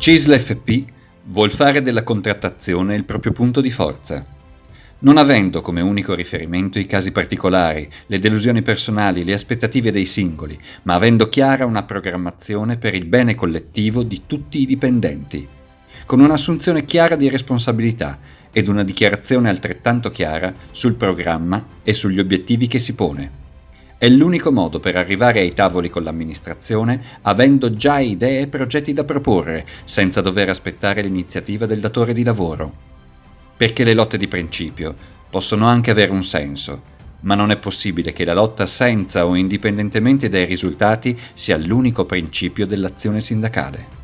CISL FP vuol fare della contrattazione il proprio punto di forza. Non avendo come unico riferimento i casi particolari, le delusioni personali, le aspettative dei singoli, ma avendo chiara una programmazione per il bene collettivo di tutti i dipendenti, con un'assunzione chiara di responsabilità ed una dichiarazione altrettanto chiara sul programma e sugli obiettivi che si pone. È l'unico modo per arrivare ai tavoli con l'amministrazione avendo già idee e progetti da proporre, senza dover aspettare l'iniziativa del datore di lavoro. Perché le lotte di principio possono anche avere un senso, ma non è possibile che la lotta senza o indipendentemente dai risultati sia l'unico principio dell'azione sindacale.